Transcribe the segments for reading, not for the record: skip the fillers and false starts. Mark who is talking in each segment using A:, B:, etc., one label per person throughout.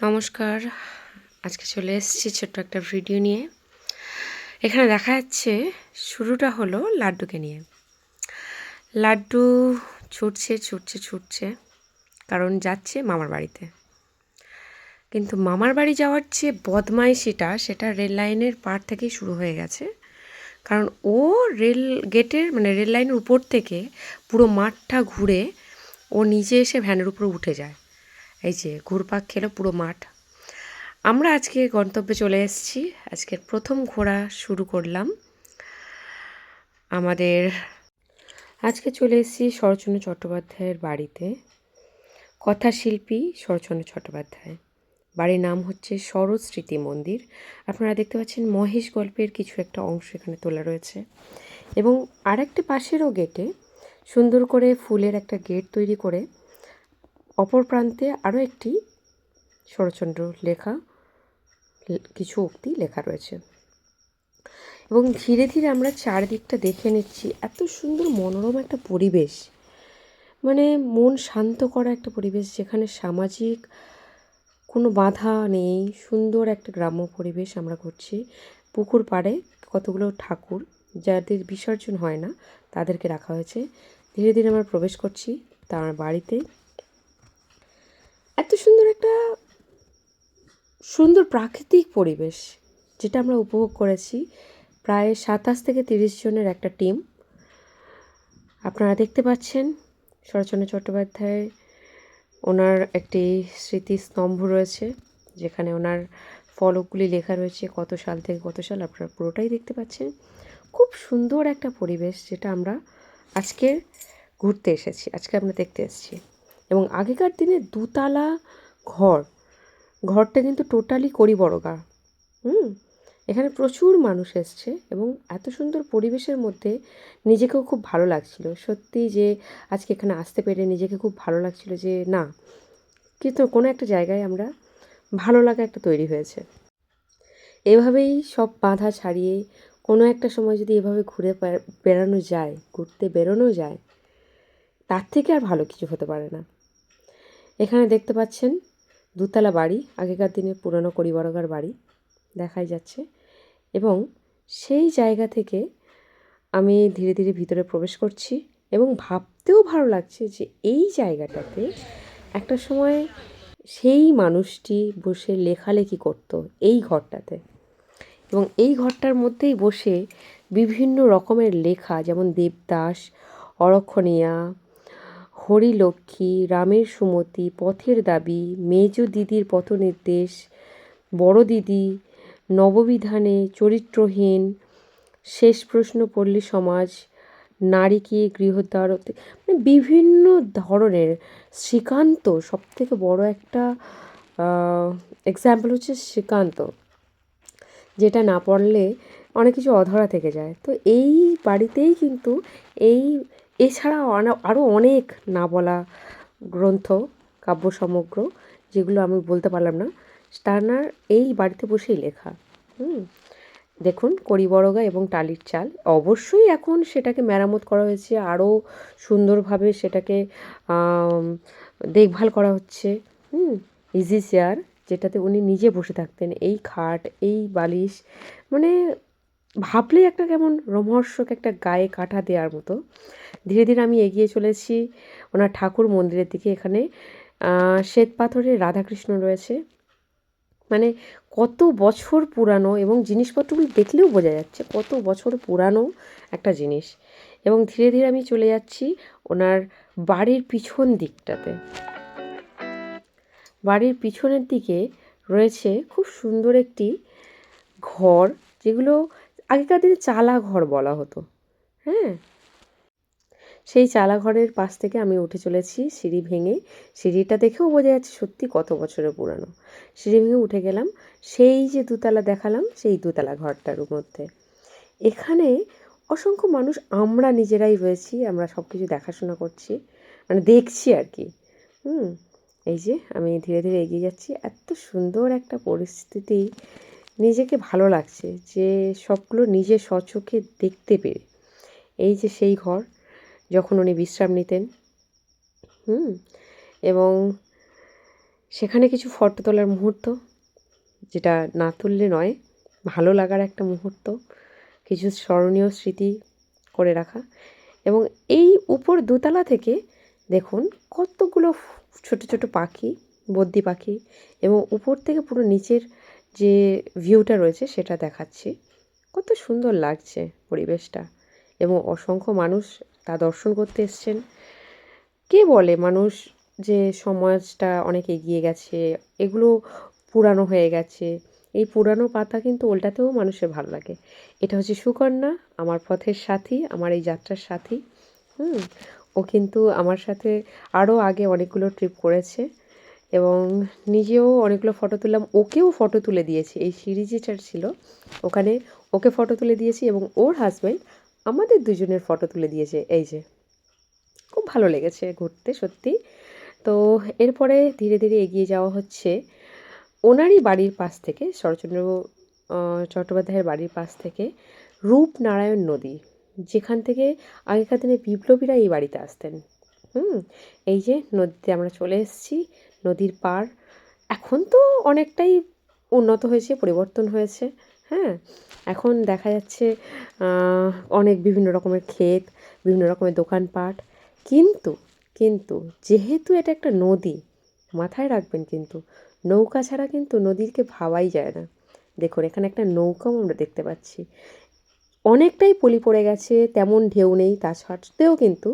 A: নমস্কার। আজকে চলে এসেছি ছোট্ট একটা ভিডিও নিয়ে। এখানে দেখা যাচ্ছে শুরুটা হলো লাড্ডুকে নিয়ে। লাড্ডু ছুটছে কারণ যাচ্ছে মামার বাড়িতে। কিন্তু মামার বাড়ি যাওয়ার যে বদমাইশিটা সেটা রেল লাইনের পার থেকেই শুরু হয়ে গেছে। কারণ ও রেল গেটের রেল লাইনের উপর থেকে পুরো মাঠটা ঘুরে ও নিজে এসে ভ্যানের উপরে উঠে যায়। এই যে ঘুরপাক খেলো পুরো মাঠ। আমরা আজকে গন্তব্যে চলে এসেছি। আজকের প্রথম ঘোরা শুরু করলাম। আজকে চলে এসেছি শরৎচন্দ্র চট্টোপাধ্যায়ের বাড়িতে। কথাশিল্পী শরৎচন্দ্র চট্টোপাধ্যায়। বাড়ির নাম হচ্ছে শরৎ স্মৃতি মন্দির। আপনারা দেখতে পাচ্ছেন মহেশ গল্পের কিছু একটা অংশ এখানে তোলা রয়েছে এবং আরেকটা পাশেরও গেটে সুন্দর করে ফুলের একটা গেট তৈরি করে অপর প্রান্তে আরও একটি শরৎচন্দ্র লেখা কিছু উক্তি লেখা রয়েছে এবং ধীরে ধীরে আমরা চারদিকটা দেখে নিচ্ছি। এত সুন্দর মনোরম একটা পরিবেশ, মন শান্ত করা একটা পরিবেশ, যেখানে সামাজিক কোনো বাধা নেই। সুন্দর একটা গ্রাম্য পরিবেশ আমরা করছি। পুকুর পাড়ে কতগুলো ঠাকুর যাদের বিসর্জন হয় না তাদেরকে রাখা হয়েছে। ধীরে ধীরে আমরা প্রবেশ করছি তার বাড়িতে। এত সুন্দর একটা সুন্দর প্রাকৃতিক পরিবেশ যেটা আমরা উপভোগ করেছি। প্রায় 27 থেকে 30 জনের একটা টিম। আপনারা দেখতে পাচ্ছেন শরৎচন্দ্র চট্টোপাধ্যায়, ওনার একটি স্মৃতিস্তম্ভ রয়েছে যেখানে ওনার ফলকগুলি লেখা রয়েছে কত সাল থেকে কত সাল। আপনারা পুরোটাই দেখতে পাচ্ছেন। খুব সুন্দর একটা পরিবেশ যেটা আমরা আজকে ঘুরতে এসেছি, আজকে আমরা দেখতে এসেছি। এবং আগেকার দিনে দুতলা ঘরটা কিন্তু টোটালি কড়িবড়গা। এখানে প্রচুর মানুষ এসছে এবং এত সুন্দর পরিবেশের মধ্যে নিজেকেও খুব ভালো লাগছিল। সত্যি যে আজকে এখানে আসতে পেরে নিজেকে খুব ভালো লাগছিল যে না, কিন্তু কোনো একটা জায়গায় আমরা ভালো লাগা একটা তৈরি হয়েছে। এভাবেই সব বাধা ছাড়িয়ে কোনো একটা সময় যদি এভাবে ঘুরে বেড়ানো যায়, ঘুরতে বেরোনো যায়, তার থেকে আর ভালো কিছু হতে পারে না। এখানে দেখতে পাচ্ছেন দুতলা বাড়ি, আগেকার দিনের পুরনো কড়িবড়গার বাড়ি দেখাই যাচ্ছে। এবং সেই জায়গা থেকে আমি ধীরে ধীরে ভিতরে প্রবেশ করছি এবং ভাবতেও ভালো লাগছে যে এই জায়গাটাতে একটা সময় সেই মানুষটি বসে লেখালেখি করতো এই ঘরটাতে। এবং এই ঘরটার মধ্যেই বসে বিভিন্ন রকমের লেখা, যেমন দেবদাস, অরক্ষণীয়া, হরিলক্ষ্মী, রামের সুমতি, পথের দাবি, মেজ দিদির পথনির্দেশ, বড় দিদি, নববিধানে, চরিত্রহীন, শেষ প্রশ্ন পল্লী সমাজ, নারীকে গৃহদ্বারতে, বিভিন্ন ধরনের। শ্রীকান্ত সবথেকে বড় একটা এক্সাম্পল হচ্ছে শ্রীকান্ত, যেটা না পড়লে অনেক কিছু অধরা থেকে যায়। তো এই বাড়িতেই কিন্তু এছাড়া আরও অনেক না বলা গ্রন্থ, কাব্য সমগ্র, যেগুলো আমি বলতে পারলাম না, তার এই বাড়িতে বসেই লেখা। দেখুন কড়িবড়গা এবং টালির চাল। অবশ্যই এখন সেটাকে মেরামত করা হয়েছে, আরও সুন্দরভাবে সেটাকে দেখভাল করা হচ্ছে। ইজি চেয়ার, যেটাতে উনি নিজে বসে থাকতেন, এই খাট, এই বালিশ, ভাবলেই একটা কেমন রোমহর্ষক একটা গায়ে কাঁটা দেওয়ার মতো। ধীরে ধীরে আমি এগিয়ে চলেছি ওনার ঠাকুর মন্দিরের দিকে। এখানে শ্বেত পাথরের রাধাকৃষ্ণ রয়েছে, কত বছর পুরানো, এবং জিনিসপত্রগুলো দেখলেও বোঝা যাচ্ছে কত বছর পুরানো একটা জিনিস। এবং ধীরে ধীরে আমি চলে যাচ্ছি ওনার বাড়ির পিছন দিকটাতে। বাড়ির পিছনের দিকে রয়েছে খুব সুন্দর একটি ঘর, যেগুলো আগেকার দিনে চালা ঘর বলা হতো। সেই চালা ঘরের পাশ থেকে আমি উঠে চলেছি সিঁড়ি ভেঙে। সিঁড়িটা দেখেও বোঝা যাচ্ছে সত্যি কত বছরের পুরানো। সিঁড়ি ভেঙে উঠে গেলাম সেই যে দুতলা দেখালাম, সেই দুতলা ঘরটার মধ্যে। এখানে অসংখ্য মানুষ, আমরা নিজেরাই রয়েছি, আমরা সব কিছু দেখাশোনা করছি, দেখছি আর কি। এই যে আমি ধীরে ধীরে এগিয়ে যাচ্ছি। এত সুন্দর একটা পরিস্থিতি, নিজেকে ভালো লাগছে যে সবগুলো নিজে স্বচক্ষে দেখতে পেরে। এই যে সেই ঘর যখন উনি বিশ্রাম নিতেন। এবং সেখানে কিছু ফটো তোলার মুহূর্ত, যেটা না তুললে নয়, ভালো লাগার একটা মুহূর্ত, কিছু স্মরণীয় স্মৃতি করে রাখা। এবং এই উপর দোতলা থেকে দেখুন কতগুলো ছোট ছোট পাখি, বদ্রি পাখি, এবং উপর থেকে পুরো নিচের যে ভিউটা রয়েছে সেটা দেখাচ্ছি। কত সুন্দর লাগছে পরিবেশটা, এবং অসংখ্য মানুষ তা দর্শন করতে এসছেন। কে বলে মানুষ যে সমাজটা অনেক এগিয়ে গেছে, এগুলো পুরানো হয়ে গেছে, এই পুরানো পাতা কিন্তু উল্টাতেও মানুষের ভালো লাগে। এটা হচ্ছে সুকন্যা, আমার পথের সাথী, আমার এই যাত্রার সাথী। ও কিন্তু আমার সাথে আরও আগে অনেকগুলো ট্রিপ করেছে, এবং নিজেও অনেকগুলো ফটো তুললাম, ওকেও ফটো তুলে দিয়েছি। এই সিঁড়ি যেটা ছিল ওখানে ওকে ফটো তুলে দিয়েছি, এবং ওর হাজব্যান্ড আমাদের দুজনের ফটো তুলে দিয়েছে। এই যে, খুব ভালো লেগেছে ঘুরতে সত্যি। তো এরপরে ধীরে ধীরে এগিয়ে যাওয়া হচ্ছে ওনারই বাড়ির পাশ থেকে, শরৎচন্দ্র চট্টোপাধ্যায়ের বাড়ির পাশ থেকে রূপনারায়ণ নদী, যেখান থেকে আগেকার দিনে বিপ্লবীরা এই বাড়িতে আসতেন। এই যে নদীতে আমরা চলে এসেছি, নদীর পাড়। এখন তো অনেকটাই উন্নত হয়েছে, পরিবর্তন হয়েছে। হ্যাঁ, এখন দেখা যাচ্ছে অনেক বিভিন্ন রকমের ক্ষেত, বিভিন্ন রকমের দোকানপাট। কিন্তু কিন্তু যেহেতু এটা একটা নদী, মাথায় রাখবেন কিন্তু নৌকা ছাড়া কিন্তু নদীকে ভাবাই যায় না। দেখুন এখানে একটা নৌকাও আমরা দেখতে পাচ্ছি। অনেকটাই পলি পড়ে গেছে, তেমন ঢেউ নেই, তা সত্ত্বেও কিন্তু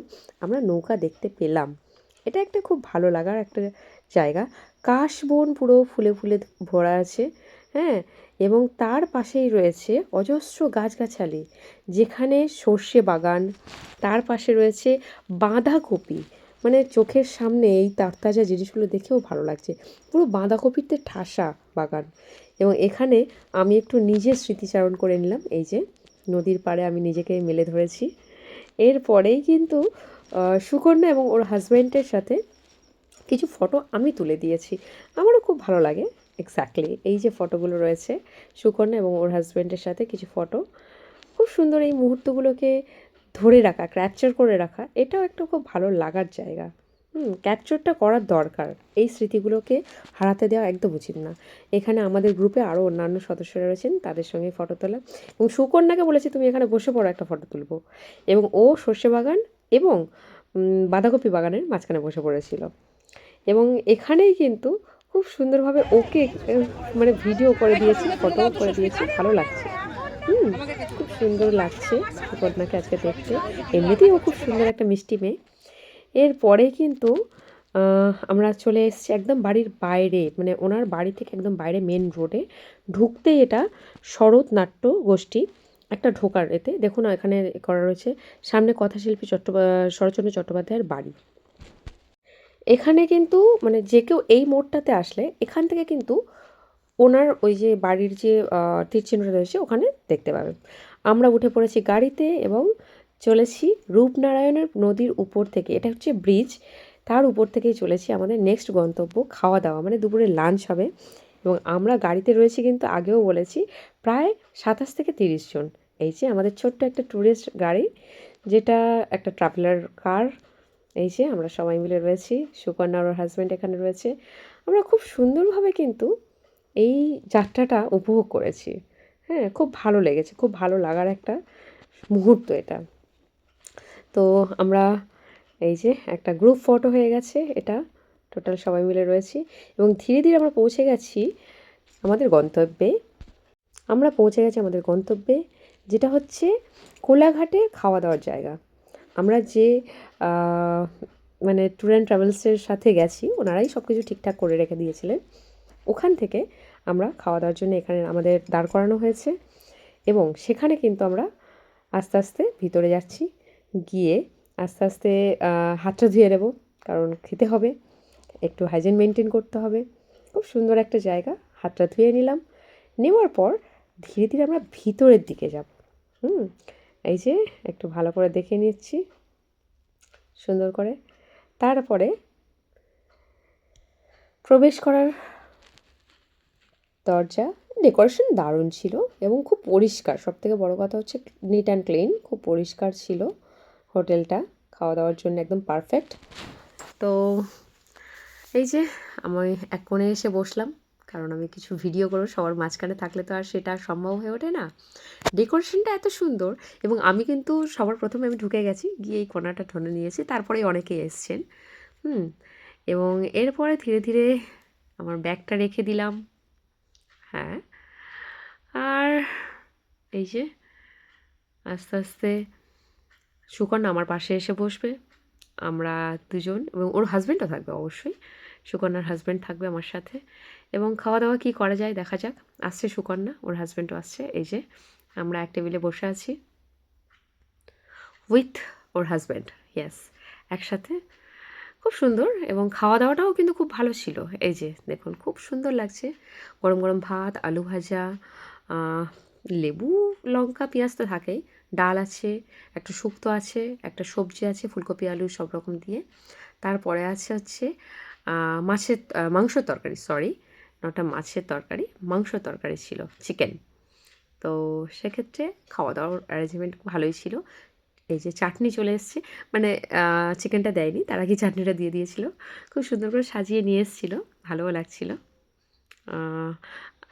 A: আমরা নৌকা দেখতে পেলাম। এটা একটা খুব ভালো লাগার একটা জায়গা। কাশবন পুরো ফুলে ফুলে ভরা আছে। হ্যাঁ, এবং তার পাশেই রয়েছে অজস্র গাছগাছালি, যেখানে সর্ষে বাগান, তার পাশে রয়েছে বাঁধাকপি। মানে চোখের সামনে এই তরতাজা জিনিসগুলো দেখেও ভালো লাগছে। পুরো বাঁধাকপিতে ঠাসা বাগান। এবং এখানে আমি একটু নিজের স্মৃতিচারণ করে নিলাম। এই যে নদীর পাড়ে আমি নিজেকে মেলে ধরেছি। এরপরেই কিন্তু সুকন্যা এবং ওর হাজব্যান্ডের সাথে কিছু ফটো আমি তুলে দিয়েছি। আমারও খুব ভালো লাগে। এক্স্যাক্টলি এই যে ফটোগুলো রয়েছে সুকন্যা এবং ওর হাজব্যান্ডের সাথে কিছু ফটো, খুব সুন্দর। এই মুহূর্তগুলোকে ধরে রাখা, ক্যাপচার করে রাখা, এটাও একটা খুব ভালো লাগার জায়গা। ক্যাপচারটা করার দরকার, এই স্মৃতিগুলোকে হারাতে দেওয়া একদম উচিত না। এখানে আমাদের গ্রুপে আরও অন্যান্য সদস্যরা রয়েছেন, তাদের সঙ্গে ফটো তোলা। এবং সুকন্যাকে বলেছি তুমি এখানে বসে পড়ো, একটা ফটো তুলবো। এবং ও সর্ষে বাগান এবং বাঁধাকপি বাগানের মাঝখানে বসে পড়েছিল। এবং এখানেই কিন্তু খুব সুন্দরভাবে ওকে মানে ভিডিও করে দিয়েছি, ফটোও করে দিয়েছি, ভালো লাগছে। খুব সুন্দর লাগছে সুকন্যাকে আজকে দেখতে। এমনিতেই ও খুব সুন্দর একটা মিষ্টি মেয়ে। এরপরে কিন্তু আমরা চলে এসেছি একদম বাড়ির বাইরে, মানে ওনার বাড়ি থেকে একদম বাইরে মেন রোডে ঢুকতেই এটা শরৎ নাট্য গোষ্ঠী একটা ঢোকার এতে দেখুন এখানে করা রয়েছে, সামনে কথাশিল্পী শরৎচন্দ্র চট্টোপাধ্যায়ের বাড়ি। এখানে কিন্তু মানে যে কেউ এই মোড়টাতে আসলে এখান থেকে কিন্তু ওনার ওই যে বাড়ির যে তীরচিহ্নটা রয়েছে ওখানে দেখতে পাবেন। আমরা উঠে পড়েছি গাড়িতে এবং চলেছি রূপনারায়ণের নদীর উপর থেকে, এটা হচ্ছে ব্রিজ, তার উপর থেকেই চলেছি আমাদের নেক্সট গন্তব্য খাওয়া দাওয়া, মানে দুপুরে লাঞ্চ হবে। এবং আমরা গাড়িতে রয়েছি কিন্তু আগেও বলেছি প্রায় 27 থেকে 30 জন। এই যে আমাদের ছোট্ট একটা ট্যুরিস্ট গাড়ি, যেটা একটা ট্রাভেলার কার। এই যে আমরা সবাই মিলে রয়েছি, সুকন্যা ওর হাজব্যান্ড এখানে রয়েছে। আমরা খুব সুন্দরভাবে কিন্তু এই যাত্রাটা উপভোগ করেছি। হ্যাঁ, খুব ভালো লেগেছে, খুব ভালো লাগার একটা মুহূর্ত এটা। তো আমরা এই যে একটা গ্রুপ ফটো হয়ে গেছে, এটা টোটাল সবাই মিলে রয়েছি। এবং ধীরে ধীরে আমরা পৌঁছে গেছি আমাদের গন্তব্যে। আমাদের গন্তব্যে, যেটা হচ্ছে কোলাঘাটে খাওয়া দাওয়ার জায়গা। আমরা যে মানে ট্যুর অ্যান্ড ট্রাভেলসের সাথে গেছি, ওনারাই সব কিছু ঠিকঠাক করে রেখে দিয়েছিলেন। ওখান থেকে আমরা খাওয়া দাওয়ার জন্য এখানে আমাদের দাঁড় করানো হয়েছে, এবং সেখানে কিন্তু আমরা আস্তে আস্তে ভিতরে যাচ্ছি। গিয়ে আস্তে আস্তে হাতটা ধুয়ে নেব, কারণ খেতে হবে, একটু হাইজিন মেনটেন করতে হবে। খুব সুন্দর একটা জায়গা, হাতটা ধুয়ে নিলাম। নেওয়ার পর ধীরে ধীরে আমরা ভিতরের দিকে যাব। এই যে একটু ভালো করে দেখে নিচ্ছি সুন্দর করে। তারপরে প্রবেশ করার দরজা, ডেকোরেশন দারুণ ছিল এবং খুব পরিষ্কার। সবথেকে বড় কথা হচ্ছে নিট অ্যান্ড ক্লিন, খুব পরিষ্কার ছিল হোটেলটা। খাওয়া দাওয়ার জন্য একদম পারফেক্ট। তো এই যে আমি এক কোণে এসে বসলাম, কারণ আমি কিছু ভিডিও করবো, সবার মাঝখানে থাকলে তো আর সেটা সম্ভব হয়ে ওঠে না। ডেকোরেশনটা এত সুন্দর, এবং আমি কিন্তু সবার প্রথমে আমি ঢুকে গেছি, গিয়ে এই কোণাটা ঠনে নিয়েছি, তারপরে অনেকেই এসছেন। এবং এরপরে ধীরে ধীরে আমার ব্যাগটা রেখে দিলাম। হ্যাঁ, আর এই যে আস্তে আস্তে সুকন্যা আমার পাশে এসে বসবে। আমরা দুজন, এবং ওর হাজব্যান্ডও থাকবে অবশ্যই, সুকন্যার হাজব্যান্ড থাকবে আমার সাথে। এবং খাওয়া দাওয়া কী করা যায় দেখা যাক। আসছে সুকন্যা, ওর হাজব্যান্ডও আসছে। এই যে আমরা এক টেবিলে বসে আছি উইথ ওর হাজব্যান্ড, ইয়েস, একসাথে। খুব সুন্দর, এবং খাওয়া দাওয়াটাও কিন্তু খুব ভালো ছিল। এই যে দেখুন, খুব সুন্দর লাগছে। গরম গরম ভাত, আলু ভাজা, লেবু, লঙ্কা, পেঁয়াজ তো থাকেই, ডাল আছে, একটা শুক্তো আছে, একটা সবজি আছে ফুলকপি আলু সব রকম দিয়ে। তারপরে আছে হচ্ছে মাংসের তরকারি, সরি, নটা মাছের তরকারি, মাংস তরকারি ছিল, চিকেন। তো সেক্ষেত্রে খাওয়া দাওয়ার অ্যারেঞ্জমেন্ট ভালোই ছিল। এই যে চাটনি চলে এসছে, মানে চিকেনটা দেয়নি, তার আগে চাটনিটা দিয়ে দিয়েছিল। খুব সুন্দর করে সাজিয়ে নিয়ে এসেছিলো, ভালোও লাগছিল।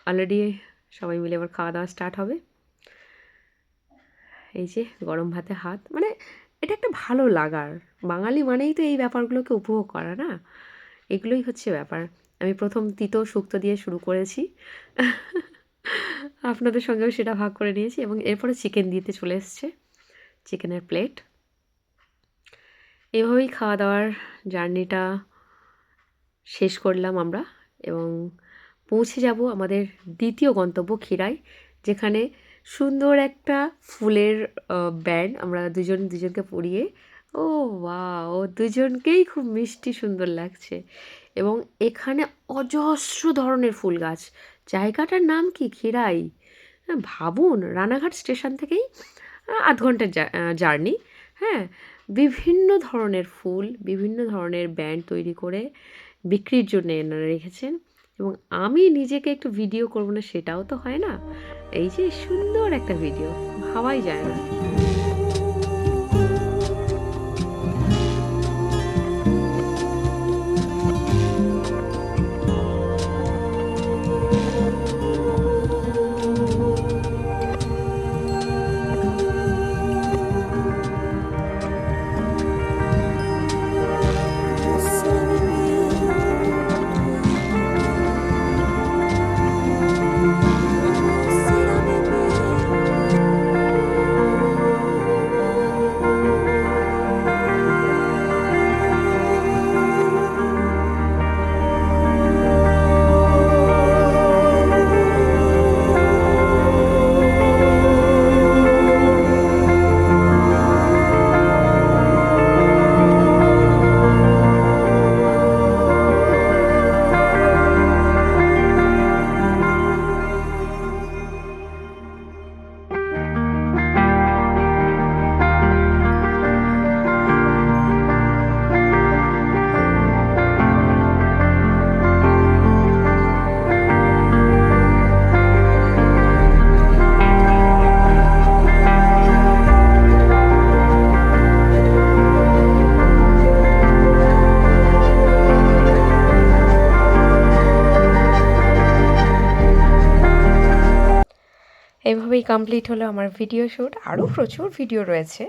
A: অলরেডি সবাই মিলে এবার খাওয়া দাওয়া স্টার্ট হবে। এই যে গরম ভাতে হাত, মানে এটা একটা ভালো লাগার, বাঙালি মানেই তো এই ব্যাপারগুলোকে উপভোগ করা না, এগুলোই হচ্ছে ব্যাপার। আমি প্রথম তিতো শুক্তো দিয়ে শুরু করেছি, আপনাদের সঙ্গেও সেটা ভাগ করে নিয়েছি, এবং এরপরে চিকেন দিতে চলে এসছে, চিকেনের প্লেট। এভাবেই খাওয়া দাওয়ার জার্নিটা শেষ করলাম আমরা, এবং পৌঁছে যাব আমাদের দ্বিতীয় গন্তব্য ক্ষীরাই, যেখানে সুন্দর একটা ফুলের ব্যান্ড আমরা দুজনকে পরিয়ে, ও ওয়াও, দুজনকেই খুব মিষ্টি সুন্দর লাগছে। এবং এখানে অজস্র ধরনের ফুল গাছ। জায়গাটার নাম কি? ক্ষীরাই। ভাবুন, রানাঘাট স্টেশন থেকেই আধ ঘন্টার জার্নি। হ্যাঁ, বিভিন্ন ধরনের ফুল, বিভিন্ন ধরনের ব্যান্ড তৈরি করে বিক্রির জন্য এনারা রেখেছেন। এবং আমি নিজেকে একটু ভিডিও করবো না, সেটাও তো হয় না। এই যে সুন্দর একটা ভিডিও, ভাবাই যায় না। এভাবেই কমপ্লিট হলো আমার ভিডিও শ্যুট। আরও প্রচুর ভিডিও রয়েছে।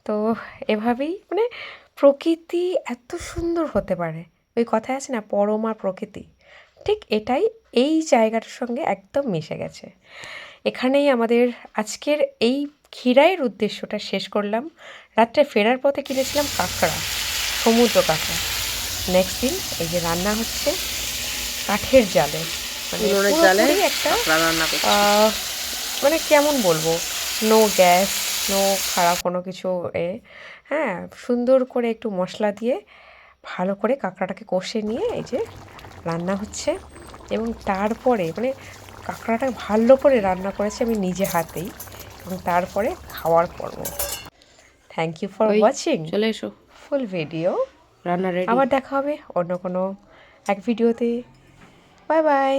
A: তো এভাবেই, মানে প্রকৃতি এত সুন্দর হতে পারে, ওই কথায় আছে না, পরমা প্রকৃতি, ঠিক এটাই এই জায়গাটার সঙ্গে একদম মিশে গেছে। এখানেই আমাদের আজকের এই ক্ষীরাইয়ের উদ্দেশ্যটা শেষ করলাম। রাত্রে ফেরার পথে কিনেছিলাম কাঁকড়া, সমুদ্র কাঁকড়া। নেক্সট দিন এই যে রান্না হচ্ছে কাঠের জালে, মানে পুরোপুরি একটা মানে কেমন বলবো, নো গ্যাস, নো খারাপ কোনো কিছু হ্যাঁ, সুন্দর করে একটু মশলা দিয়ে ভালো করে কাঁকড়াটাকে কষে নিয়ে এই যে রান্না হচ্ছে। এবং তারপরে মানে কাঁকড়াটা ভালো করে রান্না করেছি আমি নিজে হাতেই, এবং তারপরে খাওয়ার পর্ব। Thank you for watching. চলে এসো, ফুল ভিডিও রান্না রেডি। আবার দেখা হবে অন্য কোনো এক ভিডিওতে। Bye bye.